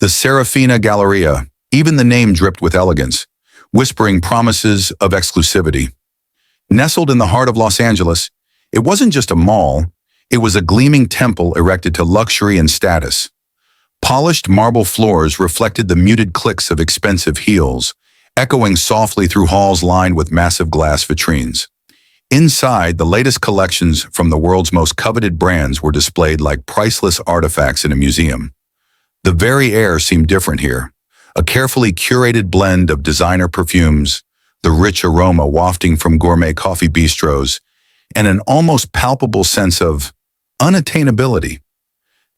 The Serafina Galleria, even the name dripped with elegance, whispering promises of exclusivity. Nestled in the heart of Los Angeles, it wasn't just a mall, it was a gleaming temple erected to luxury and status. Polished marble floors reflected the muted clicks of expensive heels, echoing softly through halls lined with massive glass vitrines. Inside, the latest collections from the world's most coveted brands were displayed like priceless artifacts in a museum. The very air seemed different here, a carefully curated blend of designer perfumes, the rich aroma wafting from gourmet coffee bistros, and an almost palpable sense of unattainability.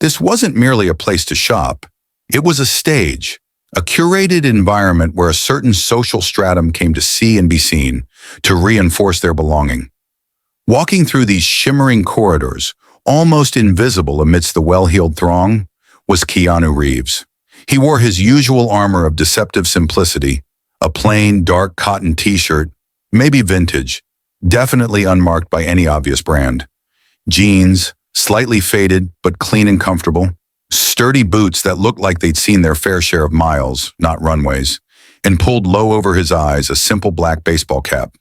This wasn't merely a place to shop, it was a stage, a curated environment where a certain social stratum came to see and be seen, to reinforce their belonging. Walking through these shimmering corridors, almost invisible amidst the well-heeled throng, was Keanu Reeves. He wore his usual armor of deceptive simplicity, a plain, dark cotton t-shirt, maybe vintage, definitely unmarked by any obvious brand. Jeans, slightly faded but clean and comfortable, sturdy boots that looked like they'd seen their fair share of miles, not runways, and pulled low over his eyes a simple black baseball cap.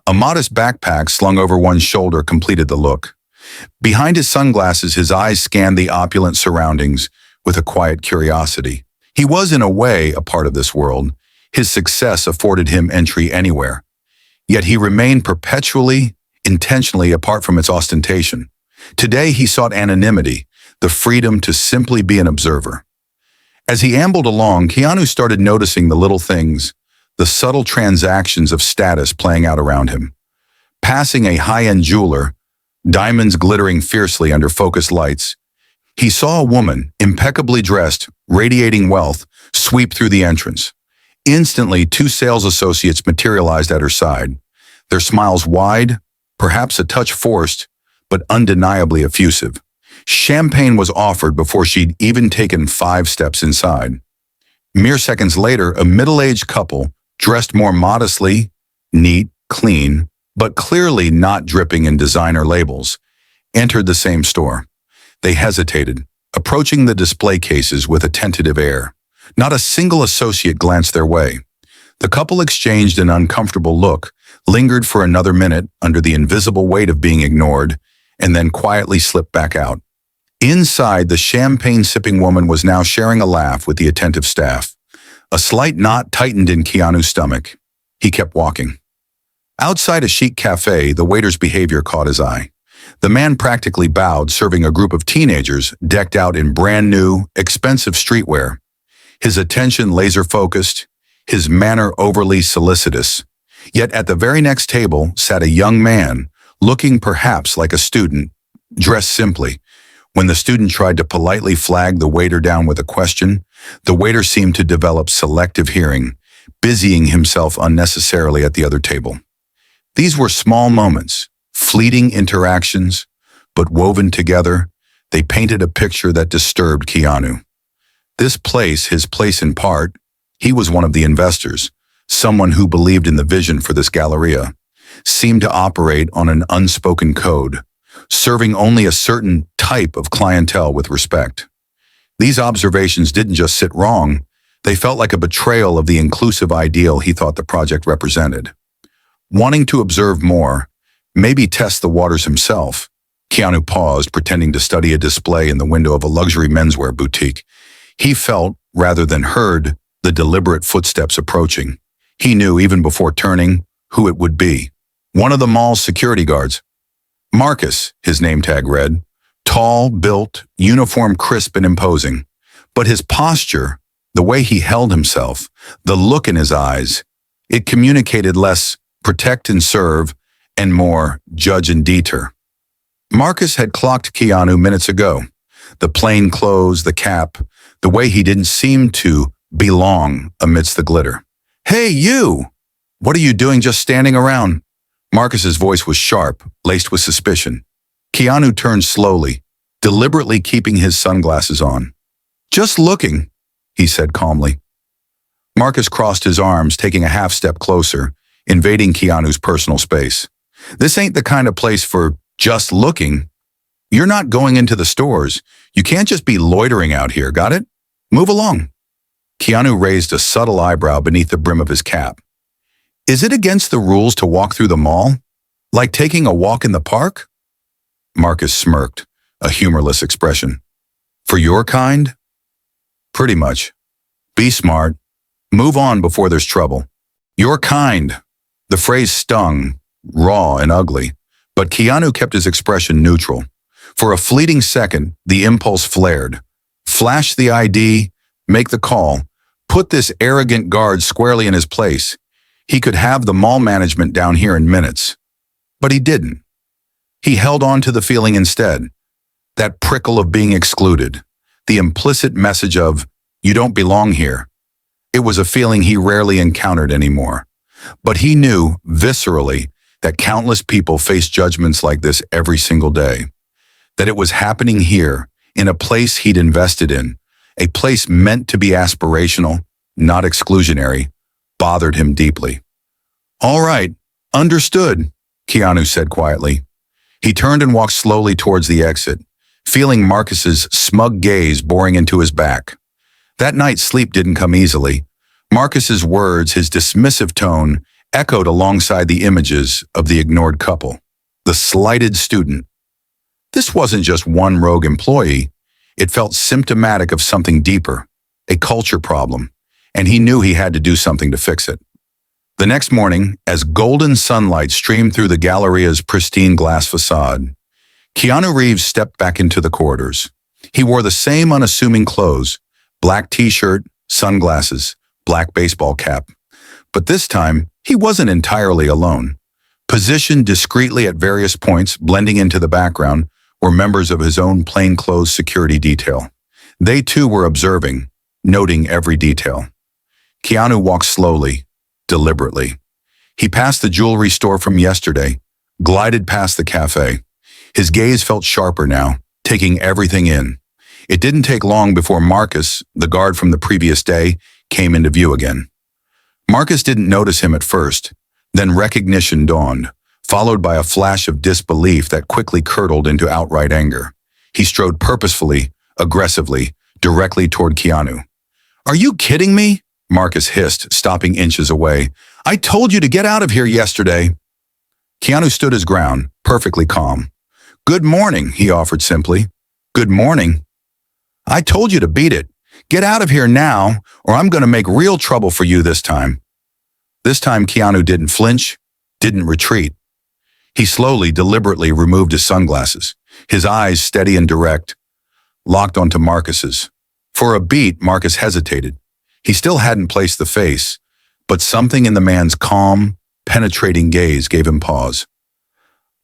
A modest backpack slung over one shoulder completed the look. Behind his sunglasses, his eyes scanned the opulent surroundings with a quiet curiosity. He was, in a way, a part of this world. His success afforded him entry anywhere. Yet he remained perpetually, intentionally apart from its ostentation. Today he sought anonymity, the freedom to simply be an observer. As he ambled along, Keanu started noticing the little things, the subtle transactions of status playing out around him. Passing a high-end jeweler, diamonds glittering fiercely under focused lights, he saw a woman, impeccably dressed, radiating wealth, sweep through the entrance. Instantly, two sales associates materialized at her side, their smiles wide, perhaps a touch forced, but undeniably effusive. Champagne was offered before she'd even taken 5 steps inside. Mere seconds later, a middle-aged couple, dressed more modestly, neat, clean, but clearly not dripping in designer labels, entered the same store. They hesitated, approaching the display cases with a tentative air. Not a single associate glanced their way. The couple exchanged an uncomfortable look, lingered for another minute under the invisible weight of being ignored, and then quietly slipped back out. Inside, the champagne-sipping woman was now sharing a laugh with the attentive staff. A slight knot tightened in Keanu's stomach. He kept walking. Outside a chic cafe, the waiter's behavior caught his eye. The man practically bowed, serving a group of teenagers decked out in brand-new, expensive streetwear. His attention laser-focused, his manner overly solicitous. Yet at the very next table sat a young man, looking perhaps like a student, dressed simply. When the student tried to politely flag the waiter down with a question, the waiter seemed to develop selective hearing, busying himself unnecessarily at the other table. These were small moments, fleeting interactions, but woven together, they painted a picture that disturbed Keanu. This place, his place in part, he was one of the investors, someone who believed in the vision for this Galleria, seemed to operate on an unspoken code, serving only a certain type of clientele with respect. These observations didn't just sit wrong, they felt like a betrayal of the inclusive ideal he thought the project represented. Wanting to observe more, maybe test the waters himself, Keanu paused, pretending to study a display in the window of a luxury menswear boutique. He felt, rather than heard, the deliberate footsteps approaching. He knew, even before turning, who it would be. One of the mall's security guards. Marcus, his name tag read. Tall, built, uniform crisp and imposing. But his posture, the way he held himself, the look in his eyes, it communicated less protect and serve and more judge and deter. Marcus had clocked Keanu minutes ago. The plain clothes, the cap, the way he didn't seem to belong amidst the glitter. "Hey, you! What are you doing just standing around?" Marcus's voice was sharp, laced with suspicion. Keanu turned slowly, deliberately keeping his sunglasses on. "Just looking," he said calmly. Marcus crossed his arms, taking a half step closer, invading Keanu's personal space. "This ain't the kind of place for just looking. You're not going into the stores. You can't just be loitering out here, got it? Move along." Keanu raised a subtle eyebrow beneath the brim of his cap. Is it against the rules to walk through the mall? Like taking a walk in the park? Marcus smirked, a humorless expression. For your kind? Pretty much. Be smart. Move on before there's trouble. Your kind. The phrase stung, raw and ugly, but Keanu kept his expression neutral. For a fleeting second, the impulse flared. Flash the ID, make the call, put this arrogant guard squarely in his place. He could have the mall management down here in minutes. But he didn't. He held on to the feeling instead. That prickle of being excluded. The implicit message of, you don't belong here. It was a feeling he rarely encountered anymore. But he knew, viscerally, that countless people face judgments like this every single day. That it was happening here, in a place he'd invested in, a place meant to be aspirational, not exclusionary, bothered him deeply. All right, understood, Keanu said quietly. He turned and walked slowly towards the exit, feeling Marcus's smug gaze boring into his back. That night sleep didn't come easily. Marcus's words, his dismissive tone, echoed alongside the images of the ignored couple. The slighted student. This wasn't just one rogue employee. It felt symptomatic of something deeper, a culture problem, and he knew he had to do something to fix it. The next morning, as golden sunlight streamed through the Galleria's pristine glass facade, Keanu Reeves stepped back into the corridors. He wore the same unassuming clothes, black t-shirt, sunglasses, black baseball cap. But this time, he wasn't entirely alone. Positioned discreetly at various points, blending into the background, were members of his own plainclothes security detail. They too were observing, noting every detail. Keanu walked slowly, deliberately. He passed the jewelry store from yesterday, glided past the cafe. His gaze felt sharper now, taking everything in. It didn't take long before Marcus, the guard from the previous day, came into view again. Marcus didn't notice him at first, then recognition dawned, followed by a flash of disbelief that quickly curdled into outright anger. He strode purposefully, aggressively, directly toward Keanu. Are you kidding me? Marcus hissed, stopping inches away. I told you to get out of here yesterday. Keanu stood his ground, perfectly calm. Good morning, he offered simply. Good morning. I told you to beat it. Get out of here now, or I'm going to make real trouble for you this time. This time Keanu didn't flinch, didn't retreat. He slowly, deliberately removed his sunglasses, his eyes steady and direct, locked onto Marcus's. For a beat, Marcus hesitated. He still hadn't placed the face, but something in the man's calm, penetrating gaze gave him pause.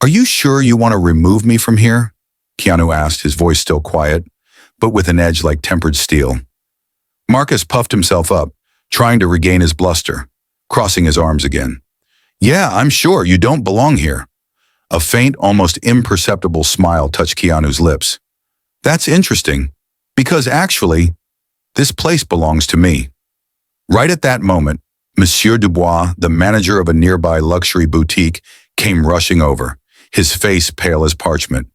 Are you sure you want to remove me from here? Keanu asked, his voice still quiet, but with an edge like tempered steel. Marcus puffed himself up, trying to regain his bluster, crossing his arms again. Yeah, I'm sure you don't belong here. A faint, almost imperceptible smile touched Keanu's lips. That's interesting, because actually, this place belongs to me. Right at that moment, Monsieur Dubois, the manager of a nearby luxury boutique, came rushing over, his face pale as parchment.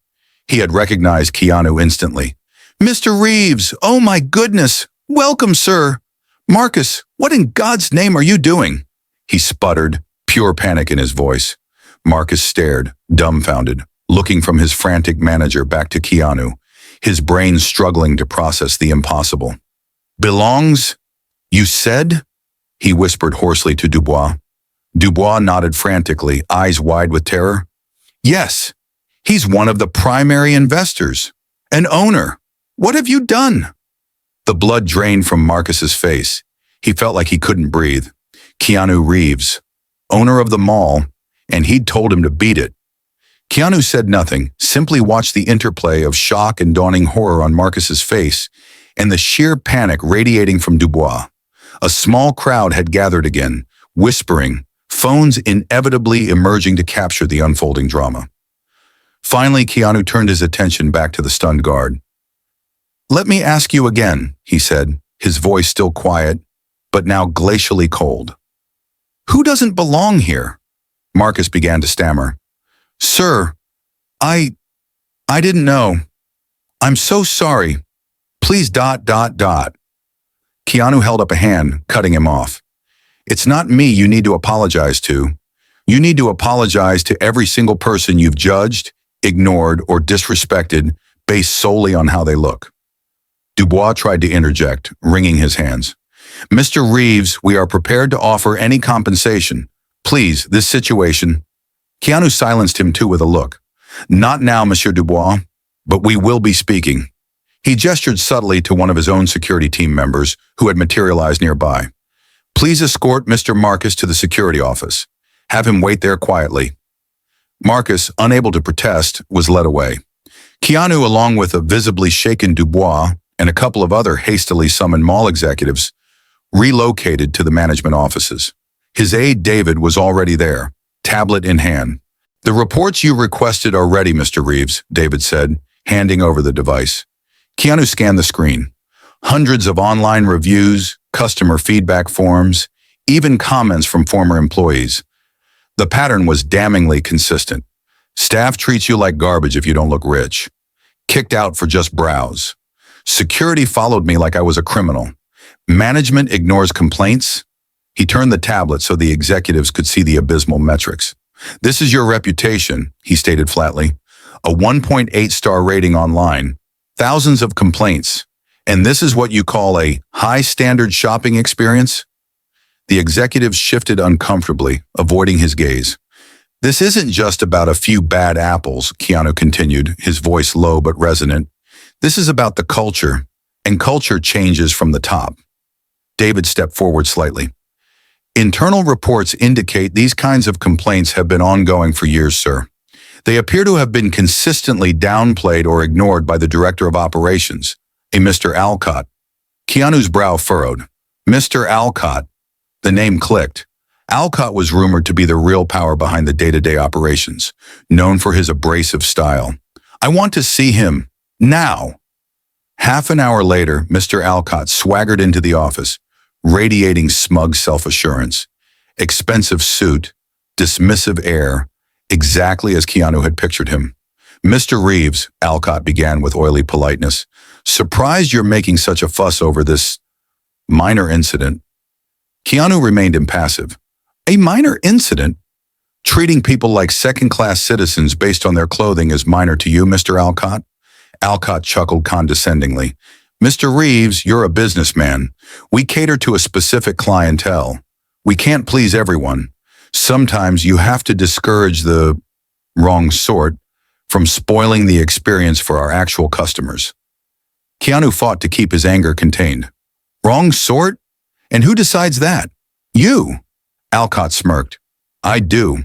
He had recognized Keanu instantly. Mr. Reeves, oh my goodness, welcome, sir. Marcus, what in God's name are you doing? He sputtered, pure panic in his voice. Marcus stared, dumbfounded, looking from his frantic manager back to Keanu, his brain struggling to process the impossible. Belongs? You said? He whispered hoarsely to Dubois. Dubois nodded frantically, eyes wide with terror. Yes, he's one of the primary investors, an owner. What have you done? The blood drained from Marcus's face. He felt like he couldn't breathe. Keanu Reeves, owner of the mall, and he'd told him to beat it. Keanu said nothing, simply watched the interplay of shock and dawning horror on Marcus's face and the sheer panic radiating from Dubois. A small crowd had gathered again, whispering, phones inevitably emerging to capture the unfolding drama. Finally, Keanu turned his attention back to the stunned guard. Let me ask you again, he said, his voice still quiet, but now glacially cold. Who doesn't belong here? Marcus began to stammer. Sir, I didn't know. I'm so sorry. Please ... Keanu Keanu held up a hand, cutting him off. It's not me you need to apologize to. You need to apologize to every single person you've judged, ignored, or disrespected based solely on how they look. Dubois tried to interject, wringing his hands. Mr. Reeves, we are prepared to offer any compensation. Please, this situation. Keanu silenced him too with a look. Not now, Monsieur Dubois, but we will be speaking. He gestured subtly to one of his own security team members who had materialized nearby. Please escort Mr. Marcus to the security office. Have him wait there quietly. Marcus, unable to protest, was led away. Keanu, along with a visibly shaken Dubois and a couple of other hastily summoned mall executives, relocated to the management offices. His aide, David, was already there, tablet in hand. The reports you requested are ready, Mr. Reeves, David said, handing over the device. Keanu scanned the screen. Hundreds of online reviews, customer feedback forms, even comments from former employees. The pattern was damningly consistent. Staff treats you like garbage if you don't look rich. Kicked out for just browse. Security followed me like I was a criminal. Management ignores complaints. He turned the tablet so the executives could see the abysmal metrics. This is your reputation, he stated flatly. A 1.8-star rating online. Thousands of complaints. And this is what you call a high-standard shopping experience? The executives shifted uncomfortably, avoiding his gaze. This isn't just about a few bad apples, Keanu continued, his voice low but resonant. This is about the culture, and culture changes from the top. David stepped forward slightly. Internal reports indicate these kinds of complaints have been ongoing for years, sir. They appear to have been consistently downplayed or ignored by the director of operations, a Mr. Alcott. Keanu's brow furrowed. Mr. Alcott. The name clicked. Alcott was rumored to be the real power behind the day-to-day operations, known for his abrasive style. I want to see him. Now. Half an hour later, Mr. Alcott swaggered into the office, radiating smug self-assurance. Expensive suit, dismissive air, exactly as Keanu had pictured him. Mr. Reeves, Alcott began with oily politeness, surprised you're making such a fuss over this minor incident. Keanu remained impassive. A minor incident? Treating people like second-class citizens based on their clothing is minor to you, Mr. Alcott? Alcott chuckled condescendingly. Mr. Reeves, you're a businessman. We cater to a specific clientele. We can't please everyone. Sometimes you have to discourage the wrong sort from spoiling the experience for our actual customers. Keanu fought to keep his anger contained. Wrong sort? And who decides that? You. Alcott smirked. I do.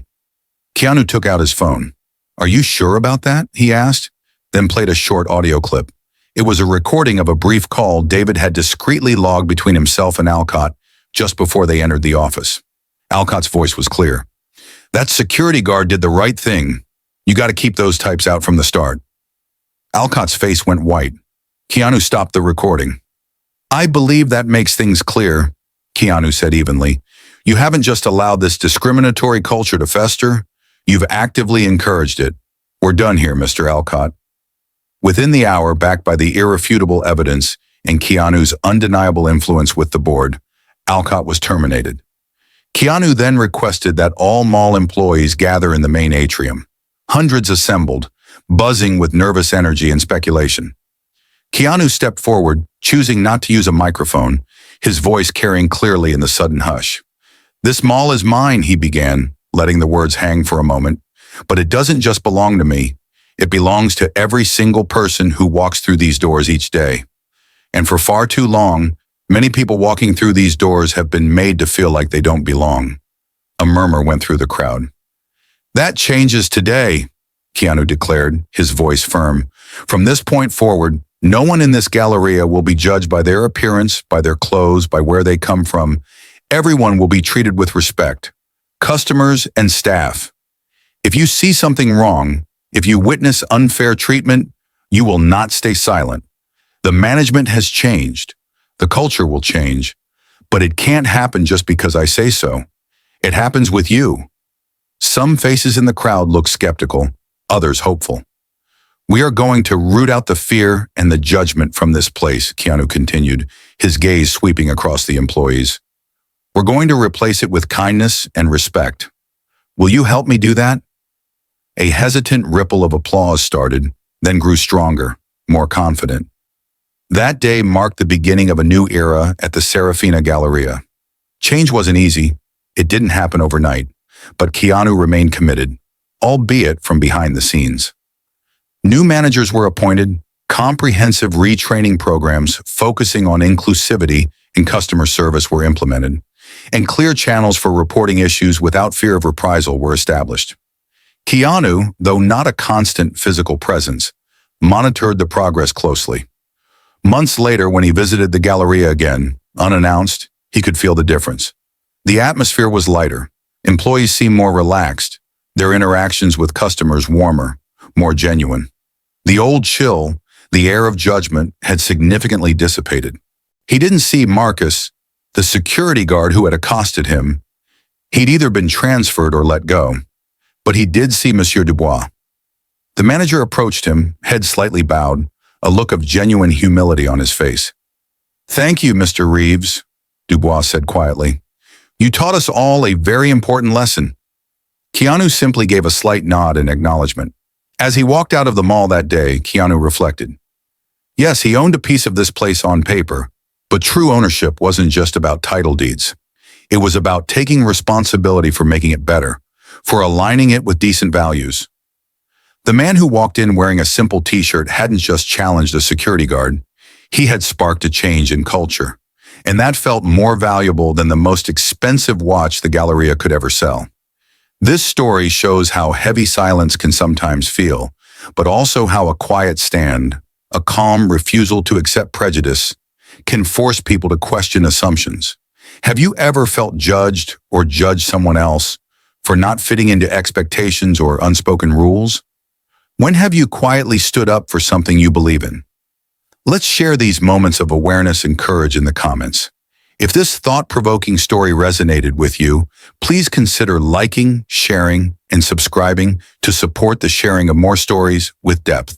Keanu took out his phone. Are you sure about that? He asked, then played a short audio clip. It was a recording of a brief call David had discreetly logged between himself and Alcott just before they entered the office. Alcott's voice was clear. That security guard did the right thing. You got to keep those types out from the start. Alcott's face went white. Keanu stopped the recording. I believe that makes things clear, Keanu said evenly. You haven't just allowed this discriminatory culture to fester, you've actively encouraged it. We're done here, Mr. Alcott. Within the hour, backed by the irrefutable evidence and Keanu's undeniable influence with the board, Alcott was terminated. Keanu then requested that all mall employees gather in the main atrium. Hundreds assembled, buzzing with nervous energy and speculation. Keanu stepped forward, choosing not to use a microphone, his voice carrying clearly in the sudden hush. This mall is mine, he began, letting the words hang for a moment. But it doesn't just belong to me. It belongs to every single person who walks through these doors each day. And for far too long, many people walking through these doors have been made to feel like they don't belong. A murmur went through the crowd. That changes today, Keanu declared, his voice firm. From this point forward, no one in this Galleria will be judged by their appearance, by their clothes, by where they come from. Everyone will be treated with respect. Customers and staff. If you see something wrong, if you witness unfair treatment, you will not stay silent. The management has changed. The culture will change. But it can't happen just because I say so. It happens with you. Some faces in the crowd looked skeptical, others hopeful. We are going to root out the fear and the judgment from this place, Keanu continued, his gaze sweeping across the employees. We're going to replace it with kindness and respect. Will you help me do that? A hesitant ripple of applause started, then grew stronger, more confident. That day marked the beginning of a new era at the Serafina Galleria. Change wasn't easy. It didn't happen overnight, but Keanu remained committed, albeit from behind the scenes. New managers were appointed, comprehensive retraining programs focusing on inclusivity and customer service were implemented, and clear channels for reporting issues without fear of reprisal were established. Keanu, though not a constant physical presence, monitored the progress closely. Months later, when he visited the Galleria again, unannounced, he could feel the difference. The atmosphere was lighter. Employees seemed more relaxed, their interactions with customers warmer, more genuine. The old chill, the air of judgment, had significantly dissipated. He didn't see Marcus, the security guard who had accosted him. He'd either been transferred or let go. But he did see Monsieur Dubois. The manager approached him, head slightly bowed, a look of genuine humility on his face. "Thank you, Mr. Reeves," Dubois said quietly. "You taught us all a very important lesson." Keanu simply gave a slight nod in acknowledgement. As he walked out of the mall that day, Keanu reflected. Yes, he owned a piece of this place on paper, but true ownership wasn't just about title deeds. It was about taking responsibility for making it better, for aligning it with decent values. The man who walked in wearing a simple t-shirt hadn't just challenged a security guard. He had sparked a change in culture, and that felt more valuable than the most expensive watch the Galleria could ever sell. This story shows how heavy silence can sometimes feel, but also how a quiet stand, a calm refusal to accept prejudice, can force people to question assumptions. Have you ever felt judged or judged someone else for not fitting into expectations or unspoken rules? When have you quietly stood up for something you believe in? Let's share these moments of awareness and courage in the comments. If this thought-provoking story resonated with you, please consider liking, sharing, and subscribing to support the sharing of more stories with depth.